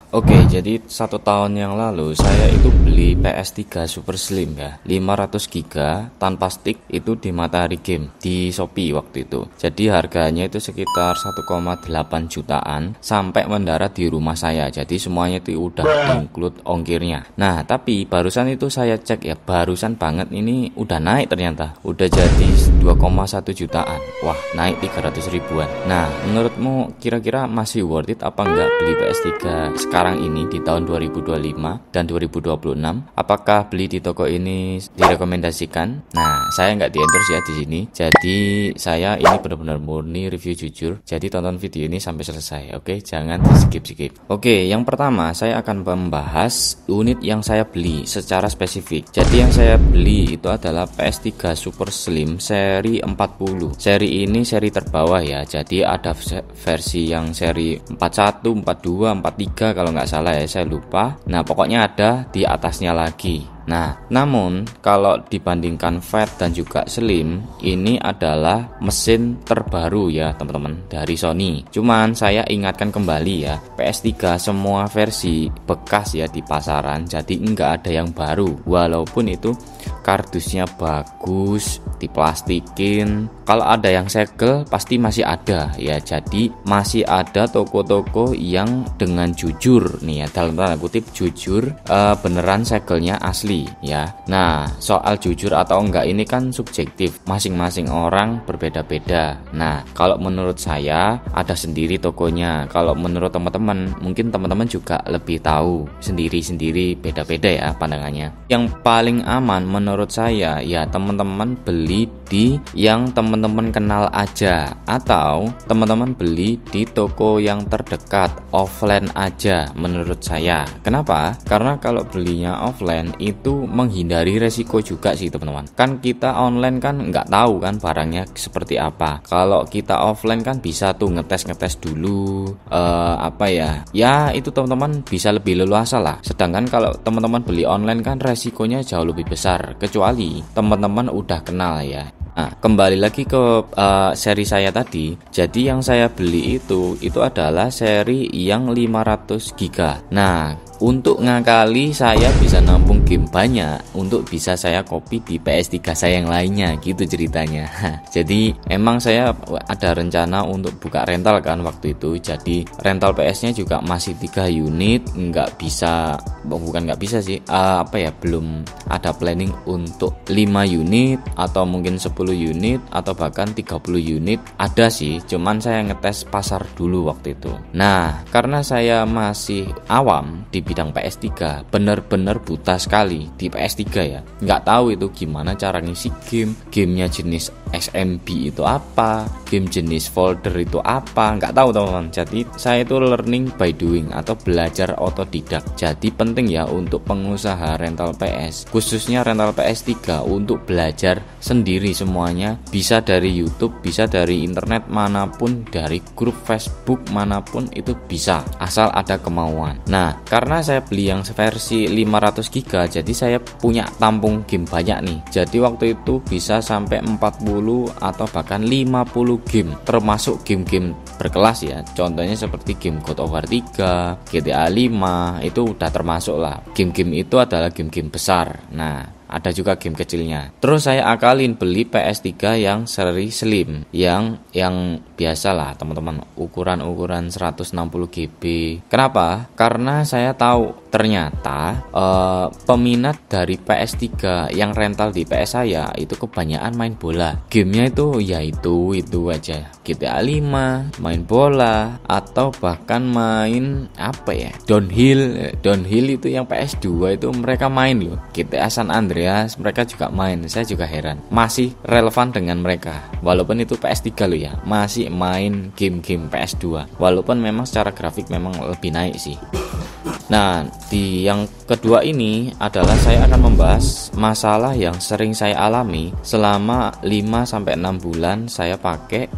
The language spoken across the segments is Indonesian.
Oke, jadi 1 tahun yang lalu saya itu beli PS3 Super Slim ya, 500 GB tanpa stick itu di Matahari Game di Shopee waktu itu. Jadi harganya itu sekitar 1,8 jutaan sampai mendarat di rumah saya. Jadi semuanya itu udah include ongkirnya. Nah, tapi barusan itu saya cek ya, barusan banget ini udah naik ternyata. Udah jadi 2,1 jutaan. Wah, naik 300 ribuan. Nah, menurutmu kira-kira masih worth it apa enggak beli PS3 sekarang ini di tahun 2025 dan 2026? Apakah beli di toko ini direkomendasikan? Nah, saya nggak di-endorse ya di sini. Jadi saya ini benar-benar murni review jujur. Jadi tonton video ini sampai selesai. Oke, jangan di-skip. Oke, yang pertama saya akan membahas unit yang saya beli secara spesifik. Jadi yang saya beli itu adalah PS3 Super Slim seri 40. Seri ini seri terbawah ya. Jadi ada versi yang seri 41, 42, 43 kalau nggak salah ya, saya lupa. Nah, pokoknya ada di atasnya lagi. Nah, namun kalau dibandingkan Fat dan juga Slim, ini adalah mesin terbaru ya teman-teman dari Sony. Cuman saya ingatkan kembali ya, PS3 semua versi bekas ya di pasaran, jadi nggak ada yang baru. Walaupun itu kardusnya bagus, diplastikin, kalau ada yang segel pasti masih ada ya. Jadi masih ada toko-toko yang dengan jujur nih ya, dalam tanda kutip jujur, beneran segelnya asli ya. Nah, soal jujur atau enggak ini kan subjektif, masing-masing orang berbeda-beda. Nah, kalau menurut saya ada sendiri tokonya. Kalau menurut teman-teman, mungkin teman-teman juga lebih tahu sendiri-sendiri, beda-beda ya pandangannya. Yang paling aman menurut saya ya teman-teman beli di yang teman-teman kenal aja, atau teman-teman beli di toko yang terdekat, offline aja menurut saya. Kenapa? Karena kalau belinya offline itu menghindari resiko juga sih teman-teman. Kan kita online kan nggak tahu kan barangnya seperti apa. Kalau kita offline kan bisa tuh ngetes dulu, ya itu teman-teman bisa lebih leluasa lah. Sedangkan kalau teman-teman beli online kan resikonya jauh lebih besar, kecuali teman-teman udah kenal ya. Nah, kembali lagi ke seri saya tadi. Jadi yang saya beli itu adalah seri yang 500 GB. Nah, untuk ngakali saya bisa nampung game banyak untuk bisa saya copy di PS3 saya yang lainnya gitu ceritanya. Jadi emang saya ada rencana untuk buka rental kan waktu itu. Jadi rental PS-nya juga masih 3 unit, bukan nggak bisa sih, belum ada planning untuk 5 unit atau mungkin 10 unit atau bahkan 30 unit ada sih, cuman saya ngetes pasar dulu waktu itu. Nah, karena saya masih awam di bidang PS3, bener-bener buta sekali di PS3 ya, nggak tahu itu gimana cara ngisi gamenya jenis SMB itu apa, game jenis folder itu apa, nggak tahu teman-teman. Jadi saya itu learning by doing atau belajar otodidak. Jadi penting ya untuk pengusaha rental PS, khususnya rental PS3, untuk belajar sendiri semuanya, bisa dari YouTube, bisa dari internet manapun, dari grup Facebook manapun itu bisa, asal ada kemauan. Nah, karena saya beli yang versi 500 GB, jadi saya punya tampung game banyak nih. Jadi waktu itu bisa sampai 40 atau bahkan 50 game, termasuk game-game berkelas ya. Contohnya seperti game God of War 3, GTA 5, itu udah termasuk lah. Game-game itu adalah game-game besar. Nah, ada juga game kecilnya. Terus saya akalin beli PS3 yang seri Slim, yang biasa lah teman-teman, ukuran 160 GB. Kenapa? Karena saya tahu ternyata peminat dari PS3 yang rental di PS saya itu kebanyakan main bola. Gamenya itu aja, GTA 5, main bola, atau bahkan main downhill itu yang PS2 itu mereka main loh. GTA San Andreas mereka juga main. Saya juga heran masih relevan dengan mereka, walaupun itu PS3 loh ya, masih main game-game PS2, walaupun memang secara grafik memang lebih naik sih. Nah, di yang kedua ini adalah saya akan membahas masalah yang sering saya alami selama 5-6 bulan saya pakai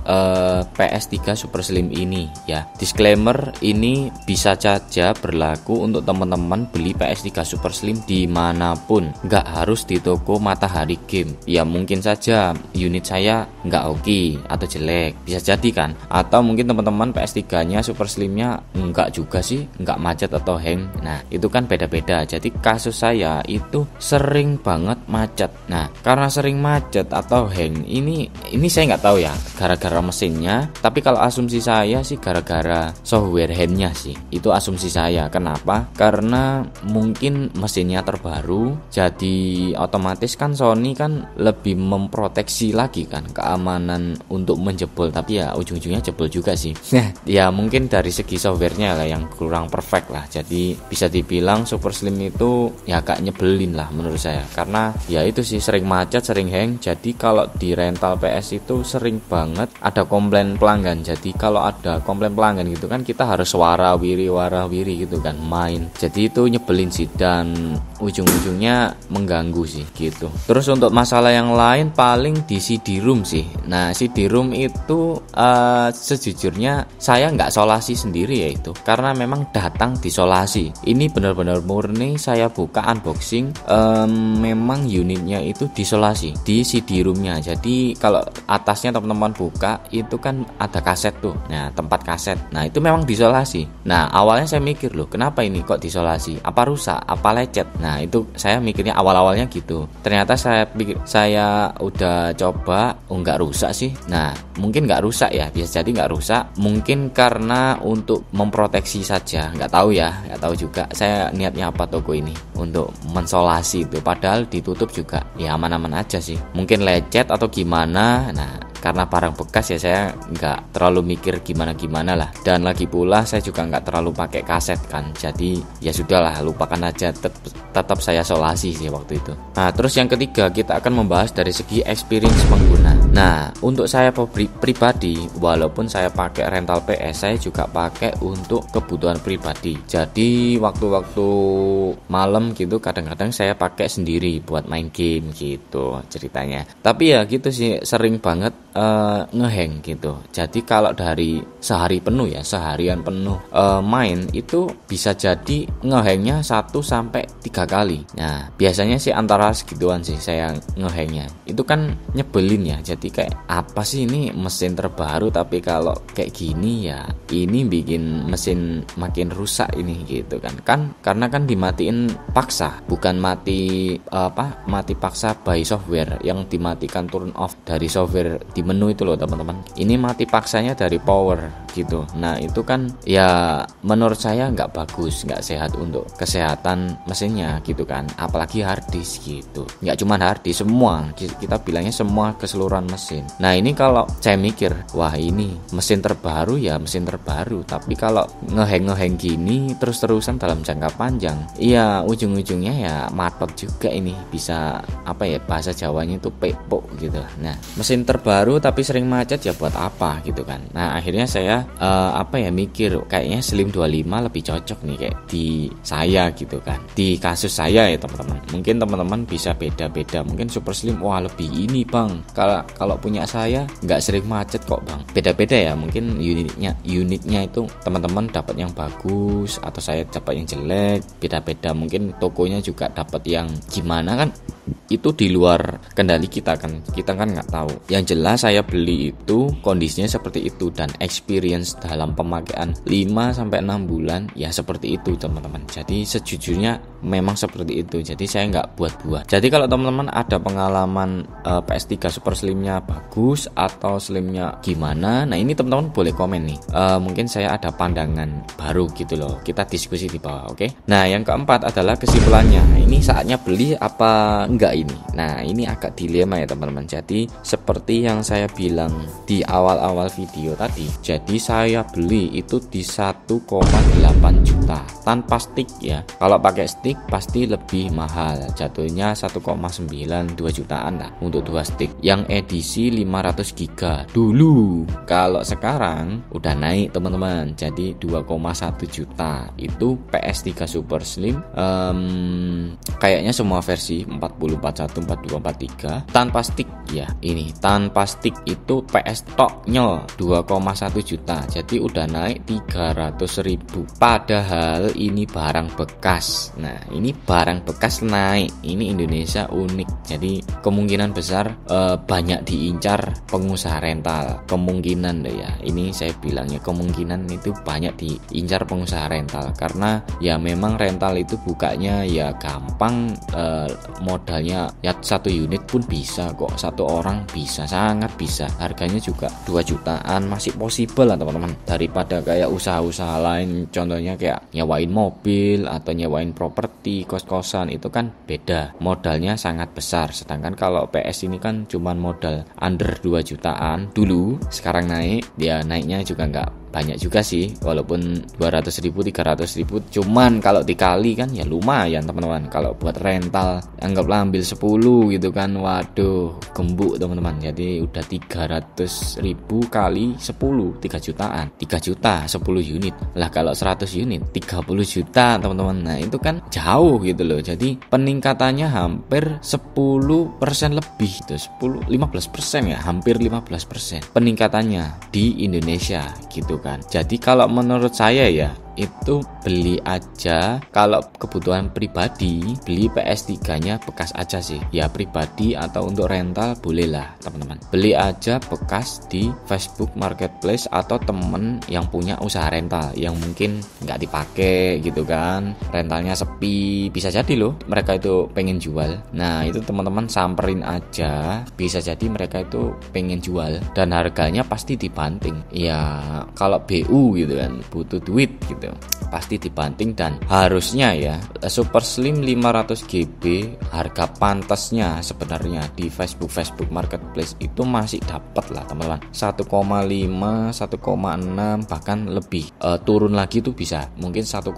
PS3 Super Slim ini ya. Disclaimer, ini bisa saja berlaku untuk teman-teman beli PS3 Super Slim dimanapun, nggak harus di toko Matahari Game. Ya mungkin saja unit saya nggak oke atau jelek, bisa jadi kan. Atau mungkin teman-teman PS3 nya Super Slimnya nggak juga sih, nggak macet atau hang. Nah itu kan beda-beda. Jadi kasus saya itu sering banget macet. Nah karena sering macet atau hang ini saya nggak tahu ya gara-gara mesinnya, tapi kalau asumsi saya sih gara-gara software handnya sih. Itu asumsi saya. Kenapa? Karena mungkin mesinnya terbaru, jadi otomatis kan Sony kan lebih memproteksi lagi kan keamanan untuk menjebol, tapi ya ujung-ujungnya jebol juga sih. Ya mungkin dari segi softwarenya lah yang kurang perfect lah. Jadi bisa dibilang Super Slim itu ya agak nyebelin lah menurut saya, karena ya itu sih sering macet, sering hang. Jadi kalau di rental PS itu sering banget ada komplain pelanggan. Jadi kalau ada komplain pelanggan gitu kan kita harus warawiri gitu kan main. Jadi itu nyebelin sih dan ujung-ujungnya mengganggu sih gitu. Terus untuk masalah yang lain paling di CD-ROM sih. Nah CD-ROM itu sejujurnya saya nggak solasi sendiri ya itu, karena memang datang disolasi. Ini benar-benar murni saya buka unboxing, memang unitnya itu disolasi di CD-ROM-nya. Jadi kalau atasnya teman-teman buka itu kan ada kaset tuh, nah tempat kaset, nah itu memang disolasi. Nah awalnya saya mikir loh kenapa ini kok disolasi, apa rusak, apa lecet. Nah itu saya mikirnya awal-awalnya gitu. Ternyata saya udah coba, nggak rusak sih. Nah mungkin nggak rusak ya, bisa jadi nggak rusak, mungkin karena untuk memproteksi saja, nggak tahu ya, nggak tahu juga saya niatnya apa toko ini untuk mensolasi itu, padahal ditutup juga ya aman-aman aja sih. Mungkin lecet atau gimana. Nah karena barang bekas ya saya nggak terlalu mikir gimana lah, dan lagi pula saya juga nggak terlalu pakai kaset kan, jadi ya sudahlah lupakan aja, tetap saya solasi sih waktu itu. Nah terus yang ketiga kita akan membahas dari segi experience pengguna. Nah untuk saya pribadi, walaupun saya pakai rental PS, saya juga pakai untuk kebutuhan pribadi. Jadi waktu-waktu malam gitu kadang-kadang saya pakai sendiri buat main game gitu ceritanya. Tapi ya gitu sih, sering banget ngehang gitu. Jadi kalau dari seharian penuh main itu bisa jadi ngehangnya 1 sampai 3 kali. Nah biasanya sih antara segituan sih saya ngehangnya. Itu kan nyebelin ya. Jadi kayak apa sih ini mesin terbaru tapi kalau kayak gini ya, ini bikin mesin makin rusak ini gitu kan karena kan dimatiin paksa, bukan mati paksa by software, yang dimatikan turn off dari software di menu itu loh teman-teman. Ini mati paksanya dari power gitu. Nah itu kan ya menurut saya nggak bagus, nggak sehat untuk kesehatan mesinnya gitu kan, apalagi hard disk gitu. Nggak cuma hard disk, semua kita bilangnya semua keseluruhan mesin. Nah ini kalau saya mikir, wah ini mesin terbaru ya mesin terbaru, tapi kalau ngehang gini terus-terusan dalam jangka panjang, iya ujung-ujungnya ya matot juga ini, bisa apa ya bahasa Jawanya itu pepok gitu. Nah mesin terbaru tapi sering macet ya buat apa gitu kan. Nah akhirnya saya mikir kayaknya Slim 25 lebih cocok nih kayak di saya gitu kan, di kasus saya ya teman-teman. Mungkin teman-teman bisa beda-beda, mungkin Super Slim wah lebih ini bang, kalau punya saya nggak sering macet kok bang. Beda-beda ya, mungkin unitnya itu teman-teman dapat yang bagus atau saya dapat yang jelek, beda-beda. Mungkin tokonya juga dapat yang gimana kan, itu di luar kendali kita kan nggak tahu. Yang jelas saya beli itu kondisinya seperti itu, dan experience dalam pemakaian 5-6 bulan ya seperti itu teman-teman. Jadi sejujurnya memang seperti itu, jadi saya nggak buat-buat. Jadi kalau teman-teman ada pengalaman PS3 Super Slimnya bagus atau Slimnya gimana, nah ini teman-teman boleh komen nih. Mungkin saya ada pandangan baru gitu loh, kita diskusi di bawah, oke? Nah yang keempat adalah kesimpulannya. Ini saatnya beli apa enggak ini? Nah ini agak dilema ya teman-teman. Jadi seperti yang saya bilang di awal-awal video tadi, jadi saya beli itu di 1,8 juta tanpa stick ya. Kalau pakai stick pasti lebih mahal, jatuhnya 1,92 jutaan lah untuk 2 stick yang edisi 500 giga dulu. Kalau sekarang udah naik teman-teman, jadi 2,1 juta. Itu PS3 Super Slim, kayaknya semua versi 40, 41, 42, 43 tanpa stick ya. Ini tanpa stick itu PS toknya 2,1 juta, jadi udah naik 300.000. Padahal ini barang bekas. Nah, ini barang bekas naik. Ini Indonesia unik. Jadi kemungkinan besar banyak diincar pengusaha rental. Kemungkinan deh ya. Ini saya bilangnya kemungkinan itu banyak diincar pengusaha rental karena ya memang rental itu bukanya ya gampang, modalnya ya 1 unit pun bisa kok, 1 orang bisa, sangat bisa. Harganya juga 2 jutaan masih possible lah teman-teman, daripada kayak usaha-usaha lain contohnya kayak nyewain mobil atau nyewain properti, kos-kosan, itu kan beda, modalnya sangat besar. Sedangkan kalau PS ini kan cuman modal under 2 jutaan dulu, sekarang naik, ya naiknya juga nggak banyak juga sih, walaupun 200.000 300.000, cuman kalau dikali kan ya lumayan teman-teman. Kalau buat rental anggaplah ambil 10 gitu kan, waduh gembuk teman-teman, jadi udah 300.000 kali 10 3 jutaan, 3 juta 10 unit lah. Kalau 100 unit 30 juta teman-teman. Nah itu kan jauh gitu loh, jadi peningkatannya hampir 10% lebih tuh, 15% ya, hampir 15% peningkatannya di Indonesia gitu kan. Jadi kalau menurut saya ya itu beli aja, kalau kebutuhan pribadi beli PS3 nya bekas aja sih ya, pribadi atau untuk rental boleh lah teman-teman, beli aja bekas di Facebook Marketplace atau temen yang punya usaha rental yang mungkin nggak dipakai gitu kan, rentalnya sepi, bisa jadi loh mereka itu pengen jual. Nah itu teman-teman samperin aja, bisa jadi mereka itu pengen jual dan harganya pasti dibanting ya. Kalau BU gitu kan butuh duit gitu, pasti dibanting. Dan harusnya ya Super Slim 500 GB harga pantasnya sebenarnya di Facebook Marketplace itu masih dapat lah teman-teman, 1,5 1,6 bahkan lebih, turun lagi tuh bisa mungkin 1,3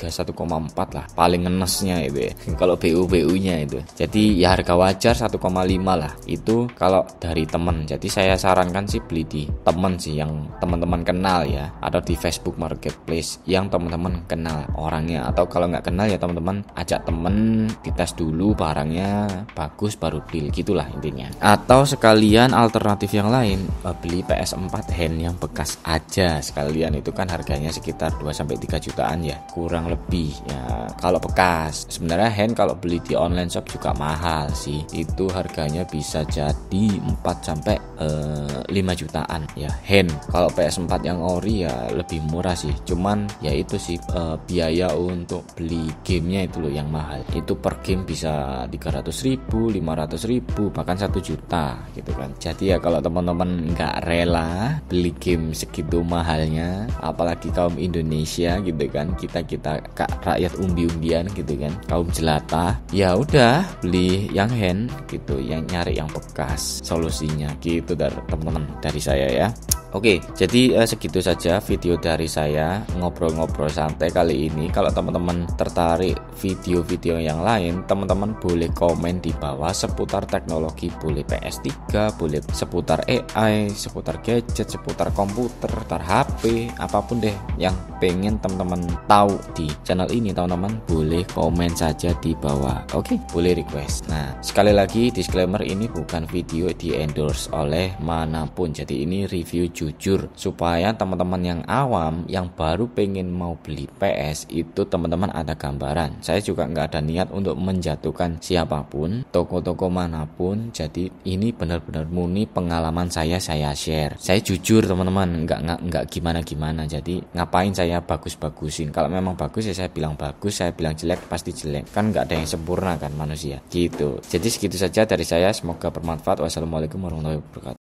1,4 lah paling ngenesnya itu ya kalau BU nya itu. Jadi ya harga wajar 1,5 lah itu kalau dari temen. Jadi saya sarankan sih beli di temen sih, yang teman-teman kenal ya, atau di Facebook Marketplace yang teman-teman kenal orangnya. Atau kalau nggak kenal ya teman-teman ajak temen dites dulu barangnya bagus baru deal, gitulah intinya. Atau sekalian alternatif yang lain, beli PS4 hand yang bekas aja sekalian, itu kan harganya sekitar 2-3 jutaan ya kurang lebih ya kalau bekas. Sebenarnya hand kalau beli di online shop juga mahal sih, itu harganya bisa jadi 4-5 jutaan ya hand. Kalau PS4 yang ori ya lebih murah sih, cuman ya itu sih biaya untuk beli gamenya itu loh yang mahal. Itu per game bisa 300.000 500.000 bahkan 1 juta gitu kan. Jadi ya kalau teman-teman nggak rela beli game segitu mahalnya, apalagi kaum Indonesia gitu kan, kita rakyat umbi-umbian gitu kan, kaum jelata, ya udah beli yang hand gitu, yang nyari yang bekas solusinya gitu dari teman-teman, dari saya ya. Oke, jadi segitu saja video dari saya ngobrol-ngobrol santai kali ini. Kalau teman-teman tertarik video-video yang lain, teman-teman boleh komen di bawah seputar teknologi, boleh PS3, boleh seputar AI, seputar gadget, seputar komputer, seputar HP, apapun deh yang pengen teman-teman tahu di channel ini, teman-teman boleh komen saja di bawah. Oke, boleh request. Nah, sekali lagi disclaimer, ini bukan video di endorse oleh manapun. Jadi ini review jujur supaya teman-teman yang awam yang baru pengen mau beli PS itu teman-teman ada gambaran. Saya juga nggak ada niat untuk menjatuhkan siapapun, toko-toko manapun. Jadi ini benar-benar murni pengalaman saya share. Saya jujur teman-teman, nggak gimana-gimana. Jadi ngapain saya bagus-bagusin? Kalau memang bagus ya saya bilang bagus, saya bilang jelek pasti jelek. Kan nggak ada yang sempurna kan manusia gitu. Jadi segitu saja dari saya, semoga bermanfaat. Wassalamualaikum warahmatullahi wabarakatuh.